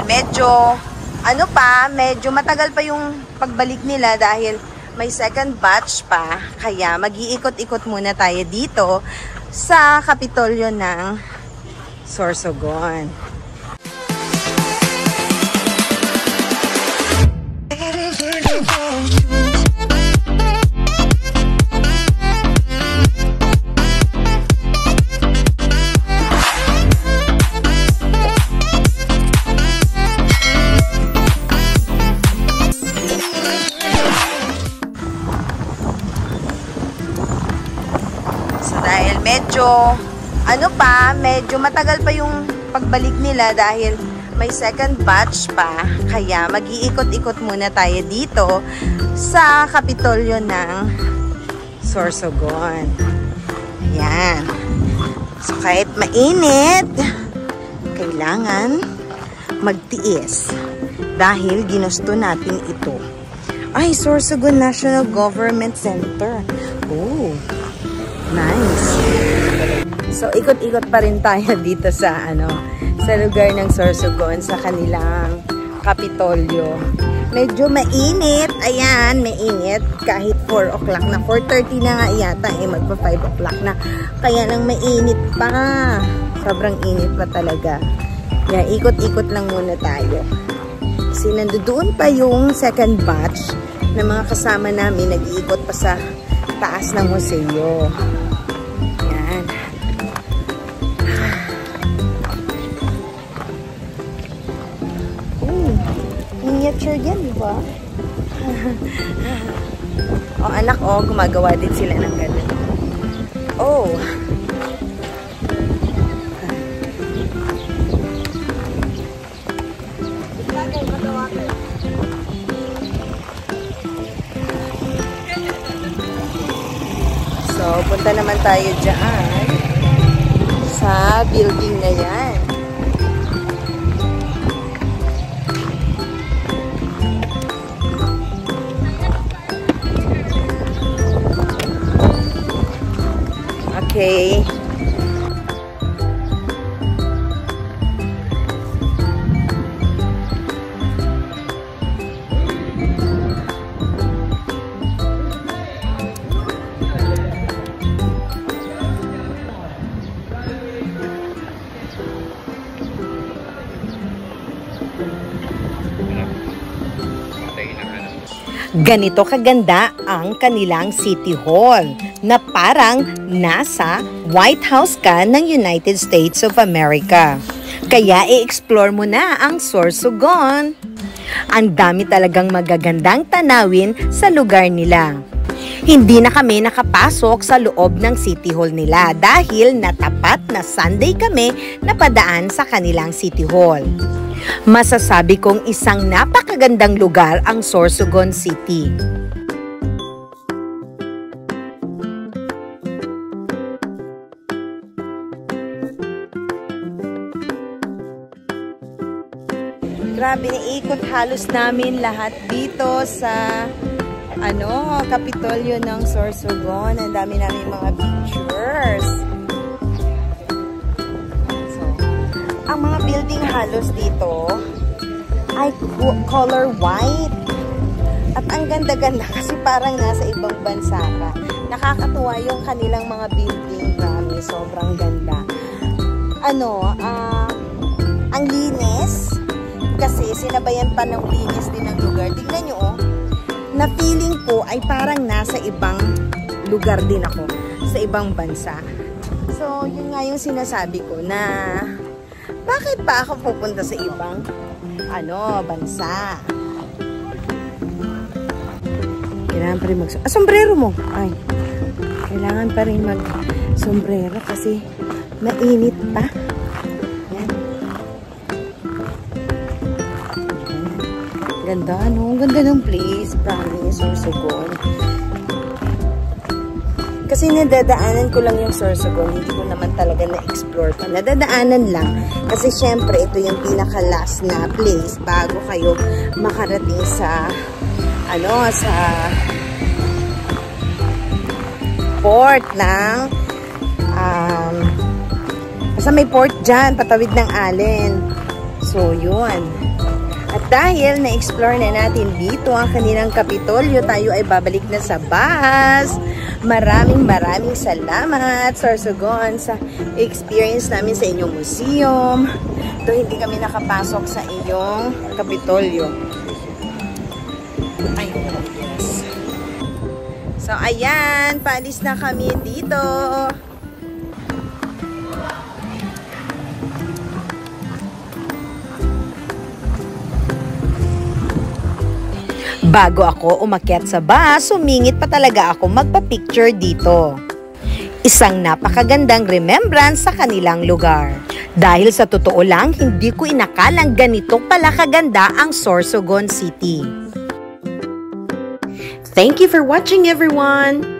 Medyo matagal pa yung pagbalik nila dahil may second batch pa. Kaya mag-iikot-ikot muna tayo dito sa Kapitolyo ng Sorsogon. Medyo matagal pa yung pagbalik nila dahil may second batch pa. Kaya mag-iikot-ikot muna tayo dito sa Kapitolyo ng Sorsogon. Ayan. So kahit mainit, kailangan magtiis dahil ginusto natin ito. Ay, Sorsogon National Government Center. Oh, nice. So, ikot-ikot pa rin tayo dito sa lugar ng Sorsogon, sa kanilang Kapitolyo. Medyo mainit. Ayan, mainit. Kahit 4 o'clock na. 4:30 na nga yata. Magpa 5 o'clock na. Kaya lang mainit pa. Sobrang init pa talaga. Kaya ikot-ikot lang muna tayo. Kasi nandoon pa yung second batch na mga kasama namin. Nag-iikot pa sa taas ng museo. Miniature yan, di ba? Oh, anak, gumagawa din sila ng ganun. Oh. So, punta naman tayo dyan sa building na yan. Okay. Ganito kaganda ang kanilang City Hall na parang nasa White House ka ng United States of America. Kaya i-explore mo na ang Sorsogon. Ang dami talagang magagandang tanawin sa lugar nila. Hindi na kami nakapasok sa loob ng City Hall nila dahil natapat na Sunday kami napadaan sa kanilang City Hall. Masasabi kong isang napakagandang lugar ang Sorsogon City. Grabe, naikot halos namin lahat dito sa Kapitolyo ng Sorsogon. Ang dami namin mga pictures. Ang mga building halos dito ay color white. At ang ganda-ganda kasi parang nasa ibang bansa ka. Nakakatuwa yung kanilang mga building. Promise, sobrang ganda. Ang linis. Kasi sinabayan pa ng linis din ng lugar. Tingnan nyo, na feeling ko ay parang nasa ibang lugar din ako. Sa ibang bansa. So, yun nga yung sinasabi ko na bakit pa ako pupunta sa ibang bansa? Kailangan pa rin sombrero mo! Ay, kailangan pa rin mag-sombrero kasi mainit pa. Yan. Ganda, Ganda ng place. Promise, Sorsogon. Kasi nadadaanan ko lang yung Sorsogon, hindi ko naman talaga na-explore pa. Nadadaanan lang. Kasi syempre, ito yung pinaka-last na place bago kayo makarating sa port ng basta may port dyan, patawid ng Allen. So, So, yun. At dahil na-explore na natin dito ang kanilang Kapitolyo, tayo ay babalik na sa bus. Maraming salamat, Sorsogon, sa experience namin sa inyong museum. Ito, hindi kami nakapasok sa inyong Kapitolyo. Ayun, yes. So, ayan, paalis na kami dito. Bago ako umakyat sa bus, sumingit pa talaga ako magpa-picture dito. Isang napakagandang remembrance sa kanilang lugar. Dahil sa totoo lang, hindi ko inakalang ganito pala kaganda ang Sorsogon City. Thank you for watching, everyone!